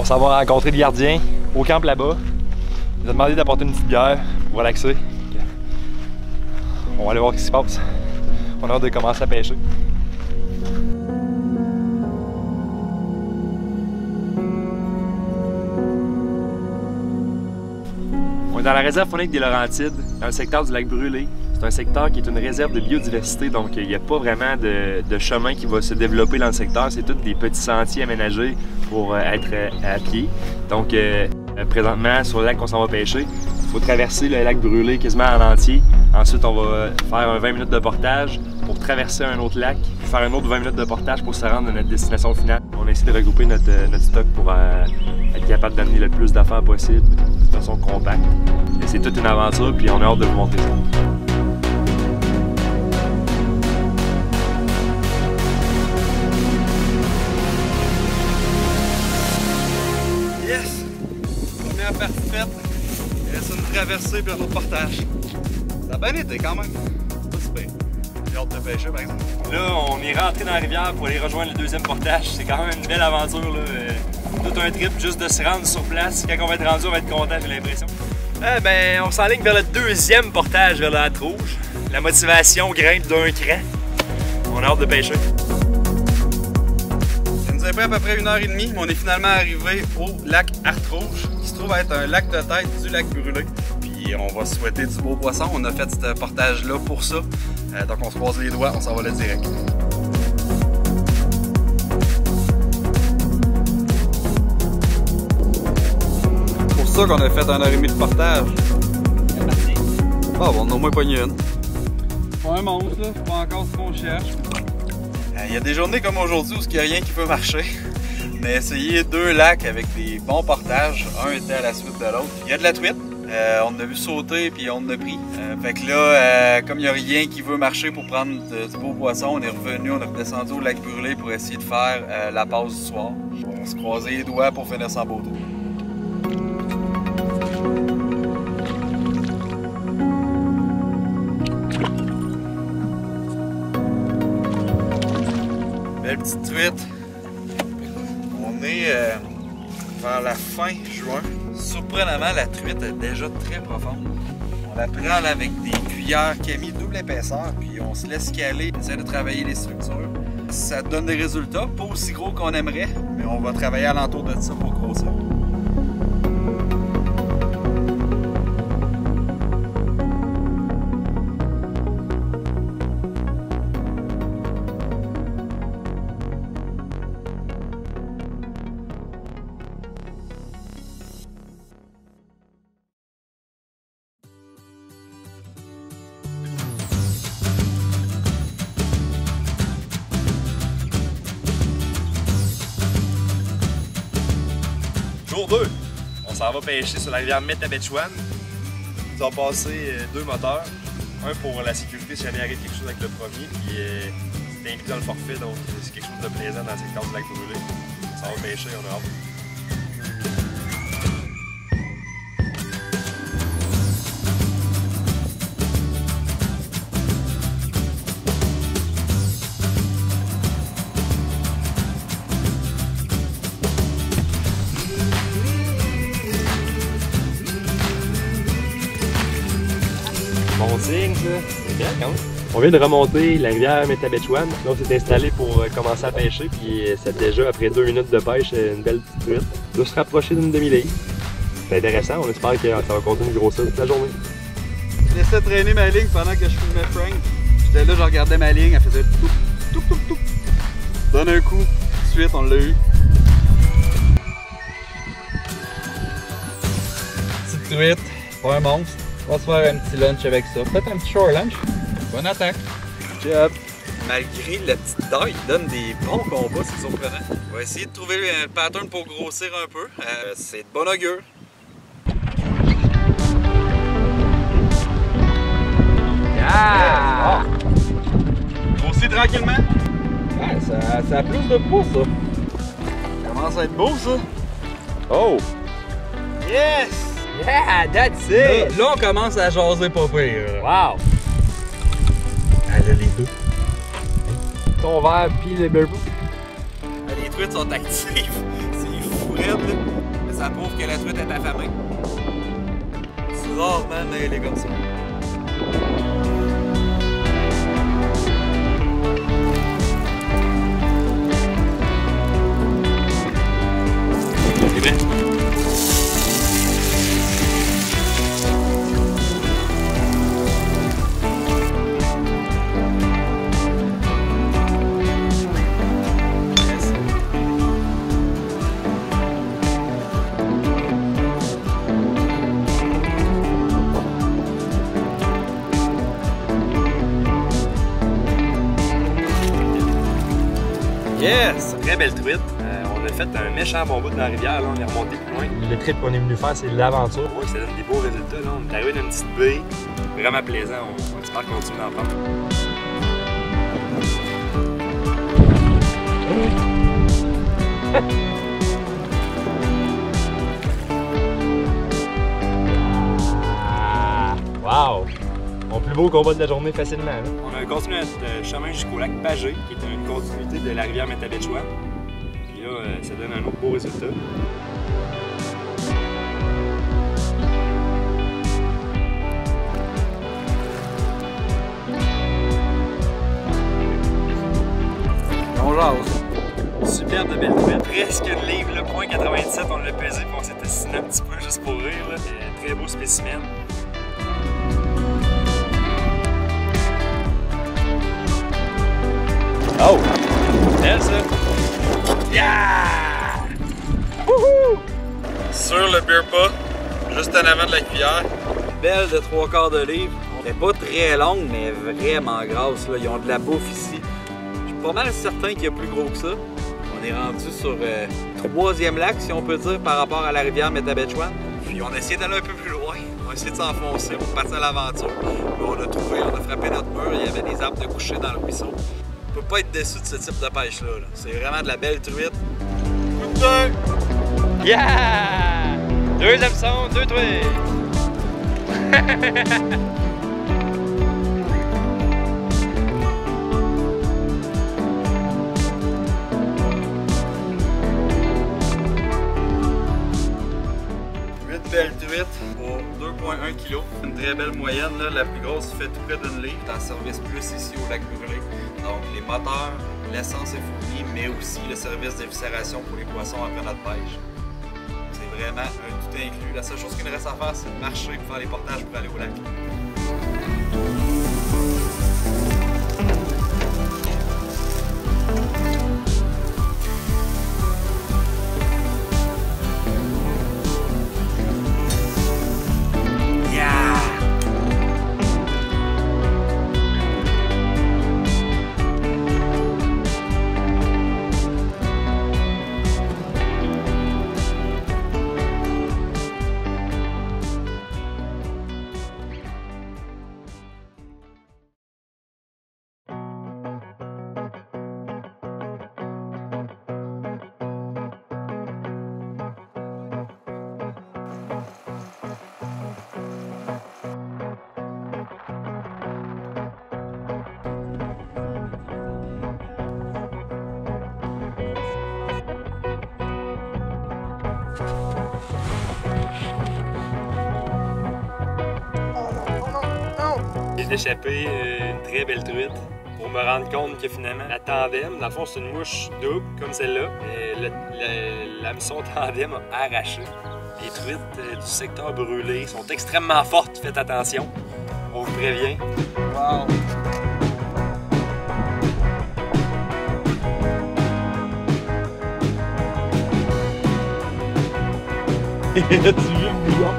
s'en va rencontrer le gardien au camp là-bas. Il nous a demandé d'apporter une petite bière pour relaxer. On va aller voir ce qui se passe. On a hâte de commencer à pêcher. On est dans la réserve faunique des Laurentides, dans le secteur du lac Brûlé. C'est un secteur qui est une réserve de biodiversité, donc il n'y a pas vraiment de chemin qui va se développer dans le secteur. C'est tous des petits sentiers aménagés pour être à pied. Donc présentement, sur le lac qu'on s'en va pêcher, il faut traverser le lac Brûlé quasiment en entier. Ensuite, on va faire un 20 minutes de portage pour traverser un autre lac, puis faire un autre 20 minutes de portage pour se rendre à notre destination finale. On a essayé de regrouper notre stock pour être capable d'amener le plus d'affaires possible de façon compacte. C'est toute une aventure, puis on a hâte de vous montrer ça. Yes! Première partie faite. Il reste une traversée puis un autre portage. Ça a bien été quand même. Pas super. J'ai hâte de pêcher par exemple. Là, on est rentré dans la rivière pour aller rejoindre le deuxième portage. C'est quand même une belle aventure, là. Tout un trip juste de se rendre sur place. Quand on va être rendu, on va être content, j'ai l'impression. Ben, on s'enligne vers le deuxième portage vers la Hâte Rouge. La motivation grimpe d'un cran. On a hâte de pêcher. Ça nous a pris à peu près 1h30, mais on est finalement arrivé au lac Hâte Rouge, qui se trouve être un lac de tête du lac Brûlé. Puis on va souhaiter du beau poisson. On a fait ce portage-là pour ça. Donc on se croise les doigts, on s'en va là direct. C'est pour ça qu'on a fait 1h30 de portage. Merci. Ah bon, on a au moins pogné une. Pas un monstre, là. C'est pas encore ce qu'on cherche. Il y a des journées comme aujourd'hui où il n'y a rien qui peut marcher. On a essayé 2 lacs avec des bons portages. Un était à la suite de l'autre. Il y a de la truite. On a vu sauter puis on en a pris. Fait que là, comme il n'y a rien qui veut marcher pour prendre du beau poisson, on est revenu, on est redescendu au lac Brûlé pour essayer de faire la passe du soir. On se croisait les doigts pour finir sans beauté. Belle petite truite. On est vers la fin juin. Surprenamment, la truite est déjà très profonde. On la prend là, avec des cuillères Cammy double épaisseur, puis on se laisse caler, on essaie de travailler les structures. Ça donne des résultats, pas aussi gros qu'on aimerait, mais on va travailler alentour de ça pour grossir. Jour 2, on s'en va pêcher sur la rivière Métabetchouan. Nous avons passé 2 moteurs. Un pour la sécurité si jamais il arrive quelque chose avec le premier, puis c'est inclus dans le forfait, donc c'est quelque chose de plaisant dans le secteur du lac Brûlé. On s'en va pêcher, on a hâte. Bon signe, ça. C'est bien quand même. On vient de remonter la rivière Métabetchouan. Là, on s'est installé pour commencer à pêcher. Puis c'est déjà, après 2 minutes de pêche, une belle petite truite. On doit se rapprocher d'une demi-livre. C'est intéressant. On espère que ça va continuer de grossir toute la journée. Je laissais traîner ma ligne pendant que je filmais Frank. J'étais là, je regardais ma ligne. Elle faisait tout, tout, tout, tout. Donne un coup. Tout de suite, on l'a eu. Petite truite. Pas un monstre. On va se faire un petit lunch avec ça. Peut-être un petit short lunch. Bonne attaque. Job. Malgré la petite taille, il donne des bons combats, c'est surprenant. On va essayer de trouver un pattern pour grossir un peu. C'est de bon augure. Yeah! Grossit tranquillement. Ouais, ça a plus de poids, ça. Ça commence à être beau, ça. Oh! Yes! Yeah, that's it! Là, on commence à jaser pas pire. Wow! Elle a les deux. Ton verre pis les barbous. Les truites sont actives. C'est fou raide, là. Mais ça prouve que la truite est affamée. C'est rarement mêlé comme ça. C'est vrai. Yes! Très belle truite. On a fait un méchant bon bout dans la rivière, là, on est remonté plus loin. Le trip qu'on est venu faire, c'est l'aventure. Ouais, ça donne des beaux résultats. Là. On est arrivé dans une petite baie. Vraiment plaisant. On espère continuer d'en prendre. Wow! Mon plus beau combat de la journée facilement. Là. On a continué notre chemin jusqu'au lac Pagé, qui est une continuité de la rivière Métabetchouan. Puis là, ça donne un autre beau résultat. On jase. Superbe de belle truite. Presque une livre, le point 97, on l'a pesé, puis on s'est assis un petit peu juste pour rire. Là. Très beau spécimen. Oh! Belle ça! Yeah! Wouhou! Sur le beer pot, juste en avant de la cuillère. Belle de 3/4 de livre. Elle n'est pas très longue, mais vraiment grasse. Là. Ils ont de la bouffe ici. Je suis pas mal certain qu'il y a plus gros que ça. On est rendu sur le 3e lac, si on peut dire, par rapport à la rivière Métabetchouan. Puis on a essayé d'aller un peu plus loin. On a essayé de s'enfoncer pour partir à l'aventure. On a trouvé, on a frappé notre mur. Il y avait des arbres de coucher dans le ruisseau. On peut pas être déçu de ce type de pêche-là. -là. C'est vraiment de la belle truite. Coup de cœur! Yeah! 2 hameçons, 2 truites! 8 belles truites pour 2,1 kg. Une très belle moyenne. Là. La plus grosse fait tout près d'une livre. C'est en service plus ici au lac Brûlé. Donc les moteurs, l'essence est fournie, mais aussi le service d'éviscération pour les poissons après notre pêche. C'est vraiment un tout inclus. La seule chose qu'il nous reste à faire, c'est de marcher pour faire les portages pour aller au lac. J'ai d'échapper une très belle truite pour me rendre compte que finalement la tandem, dans le fond c'est une mouche double comme celle-là, et l'hameçon tandem a arraché. Les truites du secteur Brûlé sont extrêmement fortes, faites attention, on vous prévient. Wow! Tu veux le bouillon?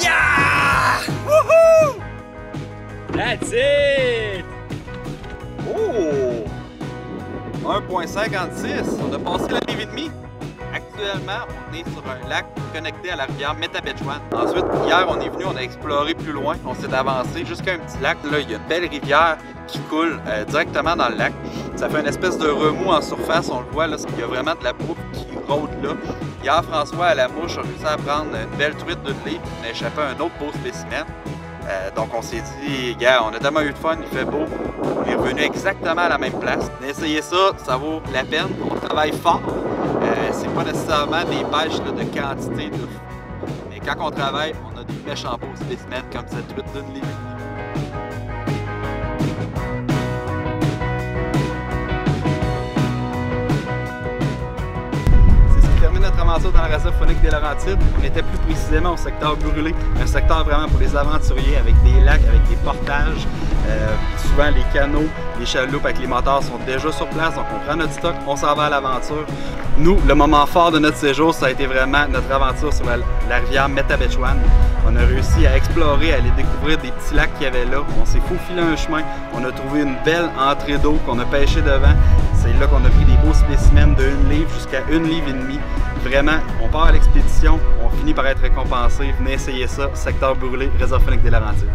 Yeah! Wouhou! That's it! Oh! 1,56. On a passé la livre et demie. Actuellement, on est sur un lac connecté à la rivière Métabetchouan. Ensuite, hier, on est venu, on a exploré plus loin. On s'est avancé jusqu'à un petit lac. Là, il y a une belle rivière qui coule directement dans le lac. Ça fait une espèce de remous en surface, on le voit, là, il y a vraiment de la bouffe qui rôde là. Hier, François, à la mouche, a réussi à prendre une belle truite d'une livre. On a échappé à un autre beau spécimen. Donc on s'est dit, gars, on a tellement eu de fun, il fait beau, on est revenu exactement à la même place. Essayez ça, ça vaut la peine. On travaille fort. C'est pas nécessairement des pêches là, de quantité de fou. Mais quand on travaille, on a des méchants beaux spécimens comme cette truite d'une livre. Notre aventure dans la réserve faunique des Laurentides. On était plus précisément au secteur brûlé, un secteur vraiment pour les aventuriers avec des lacs, avec des portages. Souvent les canots, les chaloupes avec les moteurs sont déjà sur place, donc on prend notre stock, on s'en va à l'aventure. Nous, le moment fort de notre séjour, ça a été vraiment notre aventure sur la rivière Métabetchouan. On a réussi à explorer, à aller découvrir des petits lacs qu'il y avait là. On s'est faufilé un chemin, on a trouvé une belle entrée d'eau qu'on a pêché devant. C'est là qu'on a pris des beaux spécimens de 1 livre jusqu'à 1 livre et demi. Vraiment, on part à l'expédition, on finit par être récompensé. Venez essayer ça, secteur brûlé, réserve faunique des Laurentides.